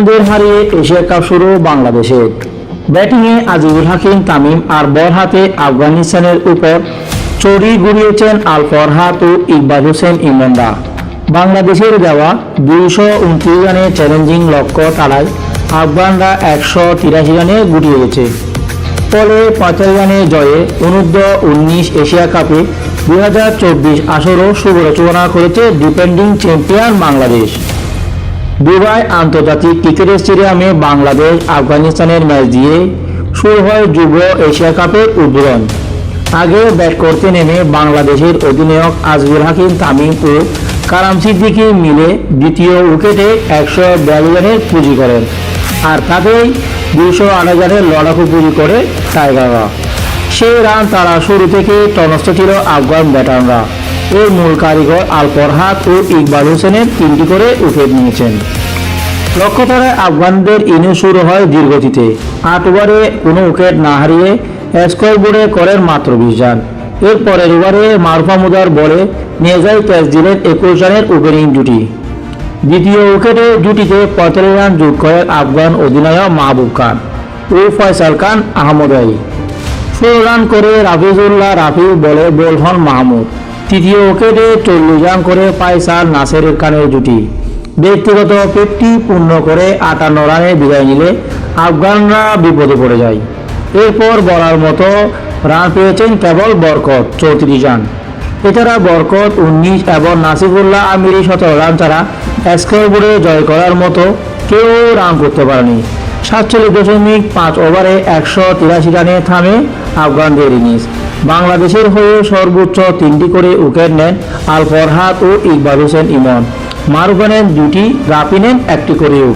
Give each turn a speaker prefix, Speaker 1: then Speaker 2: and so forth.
Speaker 1: দের হারিয়ে Asia cup শুরু বাংলাদেশের। ব্যাটিংয়ে আজিজুল হাকিম তামিম আর বল হাতে আফগানিস্তানের উপর চড়ি ঘুরিয়েছেন আল ফরহাদ ও ইকবাল হোসেন ইমরানরা। বাংলাদেশের দেওয়া 229 রানে চ্যালেঞ্জিং লক্ষ্য তাড়ায় আফগানরা 183 রানে গুটিয়ে গেছে। ফলে 45 রানে জয়ে অনূর্ধ্ব-19 এশিয়া কাপে 2024 আসরও শুভ রচনা করেছে ডিফেন্ডিং চ্যাম্পিয়ন বাংলাদেশ। দুবাই আন্তর্জাতিক ক্রিকেট স্টেডিয়ামে বাংলাদেশ আফগানিস্তানের ম্যাচ দিয়ে শুরু হয় যুব এশিয়া কাপের উদ্বোধন। আগে ব্যাট করতে নেমে বাংলাদেশের অধিনায়ক আজিজুল হাকিম তামিম ও কারাম সিদ্দিকী মিলে দ্বিতীয় উইকেটে 142 রানের পুঁজি করেন, আর তাতেই 228 রানের লড়াকু পুঁজি করে টাইগাররা। সেই রান তারা শুরু থেকে টনস্থ ছিল আফগান ব্যাটাররা। এর মূল কারিগর আল ফরহাদ ও ইকবাল হোসেনের 3টি করে উইকেট নিয়েছেন। লক্ষ্যতারায় আফগানদের ইনিংস শুরু হয় ধীরগতিতে। 8 ওভারে কোনো উইকেট না হারিয়ে স্কোর বোর্ডে করেন মাত্র 20 রান। এর পরের ওভারে মারুফ হামুদার বলে নিয়ে যায় ক্যাচ দিলেন 21 রানের ওপেনিং জুটি। দ্বিতীয় উইকেটে জুটিতে 45 রান যোগ করেন আফগান অধিনায়ক মাহবুব খান ও ফয়সাল খান আহমদাই। 16 রান করে রাফিজুল্লাহ রাফি বলে বোল্ড হন মাহমুদ। তৃতীয় উইকেটে 40 রান করে ফয়সাল নাসের খানের জুটি ব্যক্তিগত 50 পূর্ণ করে 58 রানে বিদায় নিলে আফগানরা বিপদে পড়ে যায়। এরপর বলার মতো রান পেয়েছেন কেবল বরকত 34 রান। এছাড়া বরকত 19 এবং নাসিবুল্লাহ আমিরি 17 রান ছাড়া স্কোর বোর্ডে জয় করার মতো কেউ রান করতে পারেনি। 47.5 ওভারে 183 রানে থামে আফগানদের ইনিংস। বাংলাদেশের হয়ে সর্বোচ্চ 3টি করে উইকেট নেন আল ফরহাদ ও ইকবাল হোসেন ইমন। মারুফ নেন 2টি, রাফি নেন 1টি করেও।